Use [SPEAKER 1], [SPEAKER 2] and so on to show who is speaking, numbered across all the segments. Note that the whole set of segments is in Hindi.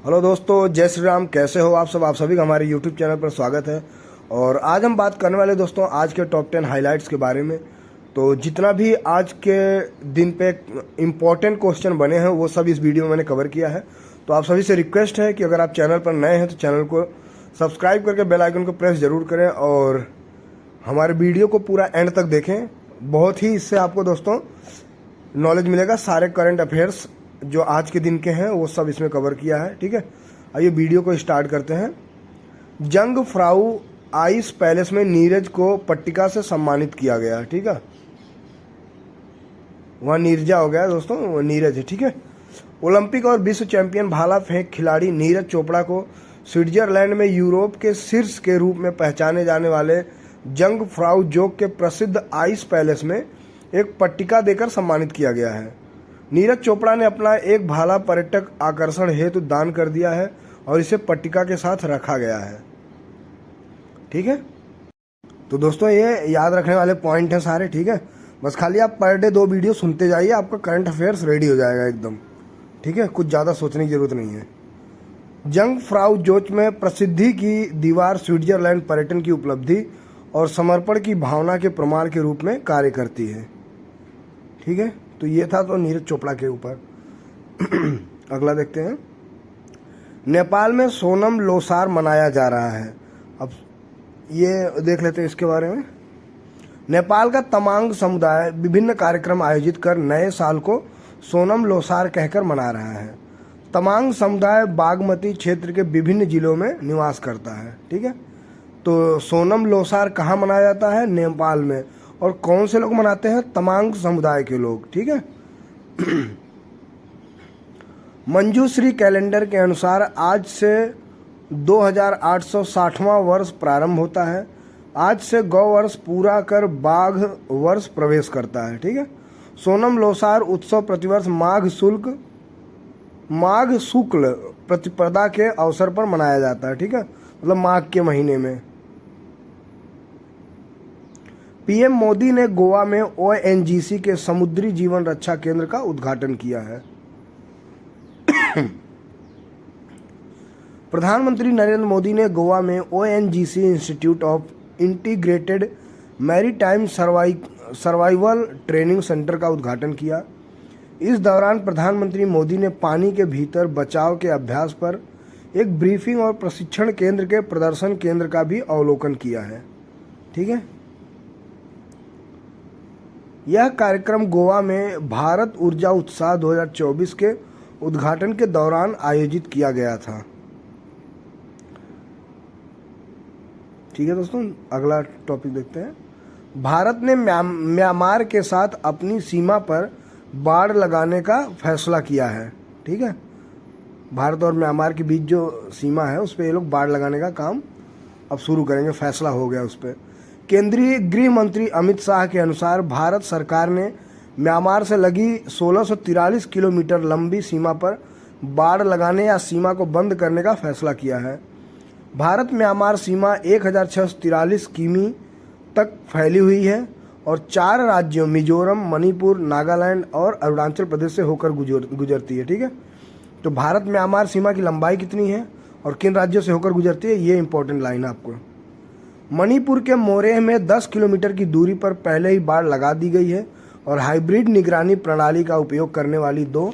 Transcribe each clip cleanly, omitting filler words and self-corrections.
[SPEAKER 1] हेलो दोस्तों, जय श्री राम। कैसे हो आप सब? आप सभी का हमारे यूट्यूब चैनल पर स्वागत है। और आज हम बात करने वाले दोस्तों आज के टॉप 10 हाइलाइट्स के बारे में। तो जितना भी आज के दिन पे इम्पोर्टेंट क्वेश्चन बने हैं वो सब इस वीडियो में मैंने कवर किया है। तो आप सभी से रिक्वेस्ट है कि अगर आप चैनल पर नए हैं तो चैनल को सब्सक्राइब करके बेल आइकन को प्रेस जरूर करें और हमारे वीडियो को पूरा एंड तक देखें। बहुत ही इससे आपको दोस्तों नॉलेज मिलेगा। सारे करंट अफेयर्स जो आज के दिन के हैं वो सब इसमें कवर किया है। ठीक है, आइए वीडियो को स्टार्ट करते हैं। जंग फ्राउ आइस पैलेस में नीरज को पट्टिका से सम्मानित किया गया। ठीक है, वहाँ नीरजा हो गया दोस्तों, वो नीरज है। ठीक है, ओलंपिक और विश्व चैंपियन भाला फेंक खिलाड़ी नीरज चोपड़ा को स्विट्जरलैंड में यूरोप के शीर्ष के रूप में पहचाने जाने वाले जंग फ्राउ जोग के प्रसिद्ध आइस पैलेस में एक पट्टिका देकर सम्मानित किया गया है। नीरज चोपड़ा ने अपना एक भाला पर्यटक आकर्षण हेतु दान कर दिया है और इसे पट्टिका के साथ रखा गया है। ठीक है, तो दोस्तों ये याद रखने वाले पॉइंट हैं सारे। ठीक है, बस खाली आप पर डे 2 वीडियो सुनते जाइए, आपका करंट अफेयर्स रेडी हो जाएगा एकदम। ठीक है, कुछ ज़्यादा सोचने की जरूरत नहीं है। जंग फ्राउ जोच में प्रसिद्धि की दीवार स्विट्जरलैंड पर्यटन की उपलब्धि और समर्पण की भावना के प्रमाण के रूप में कार्य करती है। ठीक है, तो ये था तो नीरज चोपड़ा के ऊपर। अगला देखते हैं। नेपाल में सोनम लोसार मनाया जा रहा है। अब ये देख लेते हैं इसके बारे में। नेपाल का तमांग समुदाय विभिन्न कार्यक्रम आयोजित कर नए साल को सोनम लोसार कहकर मना रहा है। तमांग समुदाय बागमती क्षेत्र के विभिन्न जिलों में निवास करता है। ठीक है, तो सोनम लोसार कहाँ मनाया जाता है? नेपाल में। और कौन से लोग मनाते हैं? तमांग समुदाय के लोग। ठीक है, मंजूश्री कैलेंडर के अनुसार आज से 2860वां वर्ष प्रारंभ होता है। आज से गौ वर्ष पूरा कर बाघ वर्ष प्रवेश करता है। ठीक है, सोनम लोसार उत्सव प्रतिवर्ष माघ शुक्ल प्रतिपदा के अवसर पर मनाया जाता है। ठीक है, मतलब माघ के महीने में। पीएम मोदी ने गोवा में ओएनजीसी के समुद्री जीवन रक्षा केंद्र का उद्घाटन किया है। प्रधानमंत्री नरेंद्र मोदी ने गोवा में ONGC institute of integrated maritime survival training centre का उद्घाटन किया। इस दौरान प्रधानमंत्री मोदी ने पानी के भीतर बचाव के अभ्यास पर एक ब्रीफिंग और प्रशिक्षण केंद्र के प्रदर्शन केंद्र का भी अवलोकन किया है। ठीक है, यह कार्यक्रम गोवा में भारत ऊर्जा उत्साह 2024 के उद्घाटन के दौरान आयोजित किया गया था। ठीक है दोस्तों, अगला टॉपिक देखते हैं। भारत ने म्यांमार के साथ अपनी सीमा पर बाड़ लगाने का फैसला किया है। ठीक है, भारत और म्यांमार के बीच जो सीमा है उस पर ये लोग बाड़ लगाने का काम अब शुरू करेंगे, फैसला हो गया उस पर। केंद्रीय गृह मंत्री अमित शाह के अनुसार भारत सरकार ने म्यांमार से लगी 1643 किलोमीटर लंबी सीमा पर बाड़ लगाने या सीमा को बंद करने का फैसला किया है। भारत म्यांमार सीमा 1643 किमी तक फैली हुई है और 4 राज्यों मिजोरम, मणिपुर, नागालैंड और अरुणाचल प्रदेश से होकर गुजरती है। ठीक है, तो भारत म्यांमार सीमा की लंबाई कितनी है और किन राज्यों से होकर गुजरती है, ये इंपॉर्टेंट लाइन है आपको। मणिपुर के मोरेह में 10 किलोमीटर की दूरी पर पहले ही बाड़ लगा दी गई है और हाइब्रिड निगरानी प्रणाली का उपयोग करने वाली 2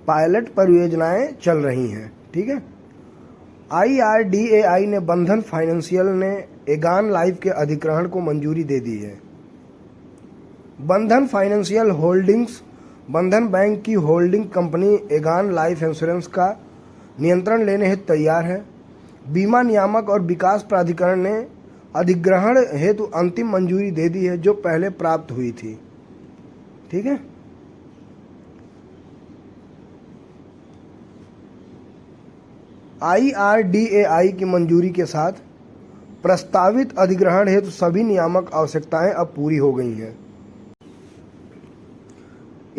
[SPEAKER 1] पायलट परियोजनाएं चल रही हैं। ठीक है, IRDAI ने बंधन फाइनेंशियल ने एगान लाइफ के अधिग्रहण को मंजूरी दे दी है। बंधन फाइनेंशियल होल्डिंग्स बंधन बैंक की होल्डिंग कंपनी एगान लाइफ इंश्योरेंस का नियंत्रण लेने हेतु तैयार है। बीमा नियामक और विकास प्राधिकरण ने अधिग्रहण हेतु अंतिम मंजूरी दे दी है जो पहले प्राप्त हुई थी। ठीक है, IRDAI की मंजूरी के साथ प्रस्तावित अधिग्रहण हेतु सभी नियामक आवश्यकताएं अब पूरी हो गई हैं।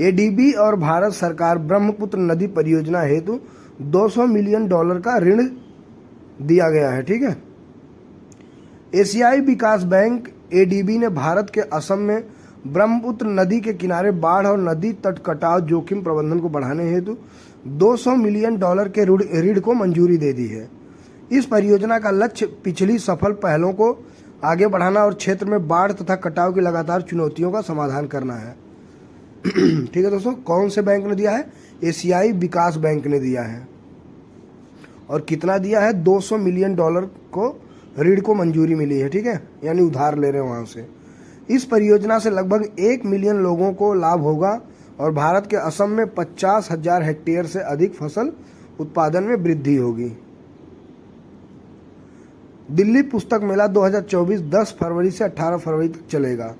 [SPEAKER 1] ADB और भारत सरकार ब्रह्मपुत्र नदी परियोजना हेतु $200 मिलियन का ऋण दिया गया है। ठीक है, एशियाई विकास बैंक ADB ने भारत के असम में ब्रह्मपुत्र नदी के किनारे बाढ़ और नदी तट कटाव जोखिम प्रबंधन को बढ़ाने हेतु $200 मिलियन के ऋण को मंजूरी दे दी है। इस परियोजना का लक्ष्य पिछली सफल पहलों को आगे बढ़ाना और क्षेत्र में बाढ़ तथा कटाव की लगातार चुनौतियों का समाधान करना है। ठीक है दोस्तों, कौन से बैंक ने दिया है? एशियाई विकास बैंक ने दिया है। और कितना दिया है? $200 मिलियन को ऋण को मंजूरी मिली है। ठीक है, यानी उधार ले रहे हैं वहाँ से। इस परियोजना से लगभग 1 मिलियन लोगों को लाभ होगा और भारत के असम में 50,000 हेक्टेयर से अधिक फसल उत्पादन में वृद्धि होगी। दिल्ली पुस्तक मेला 2024 10 फरवरी से 18 फरवरी तक चलेगा।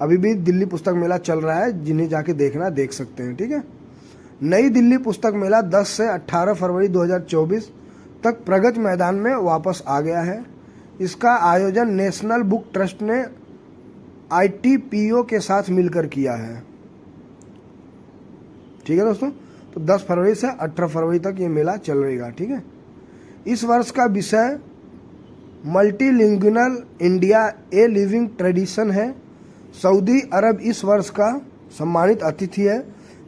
[SPEAKER 1] अभी भी दिल्ली पुस्तक मेला चल रहा है, जिन्हें जाके देखना देख सकते हैं। ठीक है, नई दिल्ली पुस्तक मेला 10 से 18 फरवरी 2024 तक प्रगति मैदान में वापस आ गया है। इसका आयोजन नेशनल बुक ट्रस्ट ने ITPO के साथ मिलकर किया है। ठीक है दोस्तों, तो 10 फरवरी से 18 फरवरी तक ये मेला चल रहेगा। ठीक है, इस वर्ष का विषय multilingual India a living tradition है। सऊदी अरब इस वर्ष का सम्मानित अतिथि है,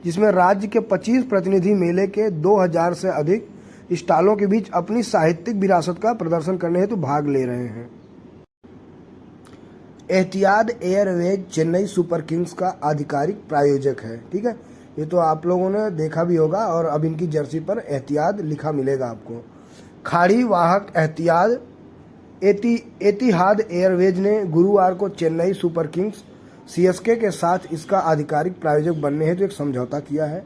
[SPEAKER 1] जिसमें राज्य के 25 प्रतिनिधि मेले के 2000 से अधिक स्टॉलों के बीच अपनी साहित्यिक विरासत का प्रदर्शन करने हेतु भाग ले रहे हैं। एतिहाद एयरवेज चेन्नई सुपर किंग्स का आधिकारिक प्रायोजक है। ठीक है, ये तो आप लोगों ने देखा भी होगा और अब इनकी जर्सी पर एतिहाद लिखा मिलेगा आपको। खाड़ी वाहक एतिहाद एयरवेज ने गुरुवार को चेन्नई सुपर किंग्स CSK के साथ इसका आधिकारिक प्रायोजक बनने हेतु एक समझौता किया है।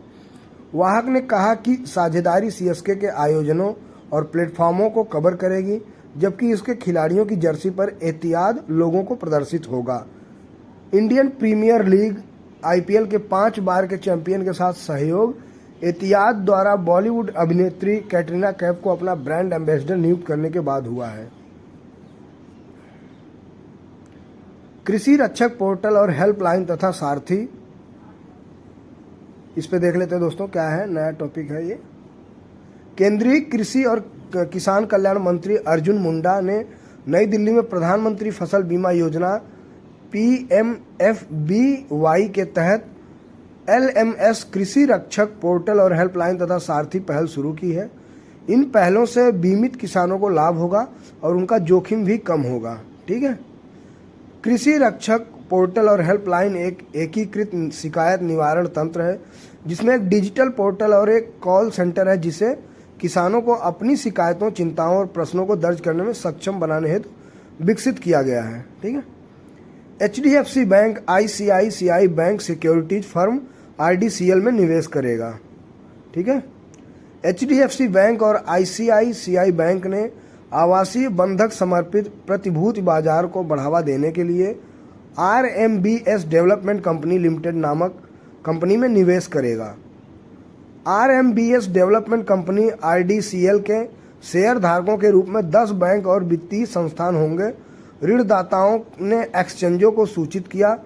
[SPEAKER 1] वाहक ने कहा कि साझेदारी CSK के आयोजनों और प्लेटफॉर्मों को कवर करेगी, जबकि इसके खिलाड़ियों की जर्सी पर एतिहाद लोगों को प्रदर्शित होगा। इंडियन प्रीमियर लीग IPL के 5 बार के चैंपियन के साथ सहयोग एतिहाद द्वारा बॉलीवुड अभिनेत्री कैटरीना कैफ को अपना ब्रांड एम्बेसडर नियुक्त करने के बाद हुआ है। कृषि रक्षक पोर्टल और हेल्पलाइन तथा सारथी, इस पे देख लेते हैं दोस्तों क्या है, नया टॉपिक है ये। केंद्रीय कृषि और किसान कल्याण मंत्री अर्जुन मुंडा ने नई दिल्ली में प्रधानमंत्री फसल बीमा योजना PMFBY के तहत LMS कृषि रक्षक पोर्टल और हेल्पलाइन तथा सारथी पहल शुरू की है। इन पहलों से बीमित किसानों को लाभ होगा और उनका जोखिम भी कम होगा। ठीक है, कृषि रक्षक पोर्टल और हेल्पलाइन एक एकीकृत शिकायत निवारण तंत्र है, जिसमें एक डिजिटल पोर्टल और एक कॉल सेंटर है, जिसे किसानों को अपनी शिकायतों, चिंताओं और प्रश्नों को दर्ज करने में सक्षम बनाने हेतु विकसित किया गया है। ठीक है, HDFC bank ICICI bank securities firm RDCL में निवेश करेगा। ठीक है, HDFC बैंक और ICICI बैंक ने आवासीय बंधक समर्पित प्रतिभूति बाजार को बढ़ावा देने के लिए RMBS डेवलपमेंट कंपनी लिमिटेड नामक कंपनी में निवेश करेगा। RMBS डेवलपमेंट कंपनी RDCL के शेयर धारकों के रूप में 10 बैंक और वित्तीय संस्थान होंगे। ऋणदाताओं ने एक्सचेंजों को सूचित किया,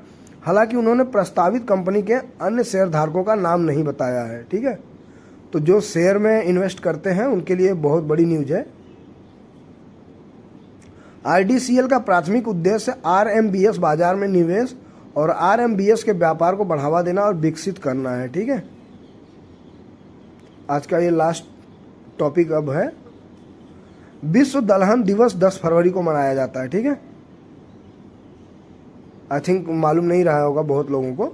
[SPEAKER 1] हालांकि उन्होंने प्रस्तावित कंपनी के अन्य शेयर धारकों का नाम नहीं बताया है। ठीक है, तो जो शेयर में इन्वेस्ट करते हैं उनके लिए बहुत बड़ी न्यूज है। RDCL का प्राथमिक उद्देश्य RMBS बाजार में निवेश और RMBS के व्यापार को बढ़ावा देना और विकसित करना है। ठीक है, आज का ये लास्ट टॉपिक अब है, विश्व दलहन दिवस 10 फरवरी को मनाया जाता है। ठीक है, आई थिंक मालूम नहीं रहा होगा बहुत लोगों को,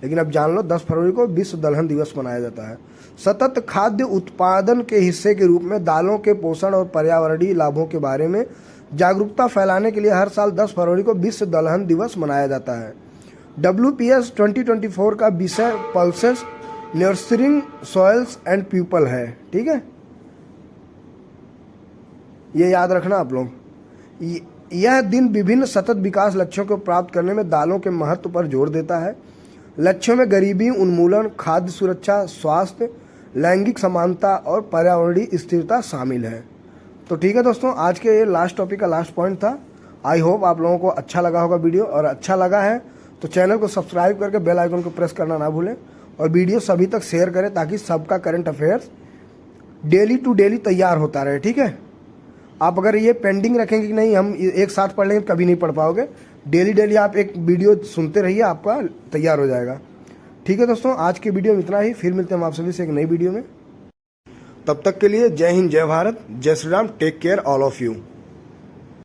[SPEAKER 1] लेकिन अब जान लो 10 फरवरी को विश्व दलहन दिवस मनाया जाता है। सतत खाद्य उत्पादन के हिस्से के रूप में दालों के पोषण और पर्यावरणीय लाभों के बारे में जागरूकता फैलाने के लिए हर साल 10 फरवरी को विश्व दलहन दिवस मनाया जाता है। WPS 2024 का विषय पल्सेस नर्सरिंग सॉइल्स एंड पीपल है। ठीक है, ये याद रखना आप लोग। यह दिन विभिन्न सतत विकास लक्ष्यों को प्राप्त करने में दालों के महत्व पर जोर देता है। लक्ष्यों में गरीबी उन्मूलन, खाद्य सुरक्षा, स्वास्थ्य, लैंगिक समानता और पर्यावरणीय स्थिरता शामिल है। तो ठीक है दोस्तों, आज के ये लास्ट टॉपिक का लास्ट पॉइंट था। आई होप आप लोगों को अच्छा लगा होगा वीडियो, और अच्छा लगा है तो चैनल को सब्सक्राइब करके बेल आइकन को प्रेस करना ना भूलें, और वीडियो सभी तक शेयर करें ताकि सबका current affairs daily to daily तैयार होता रहे। ठीक है, आप अगर ये पेंडिंग रखेंगे कि नहीं हम एक साथ पढ़ लेंगे, कभी नहीं पढ़ पाओगे। डेली डेली आप एक वीडियो सुनते रहिए, आपका तैयार हो जाएगा। ठीक है दोस्तों, आज की वीडियो में इतना ही। फिर मिलते हैं हम आप सभी से एक नई वीडियो में। तब तक के लिए जय हिंद, जय भारत, जय Shri Ram. Take care all of you.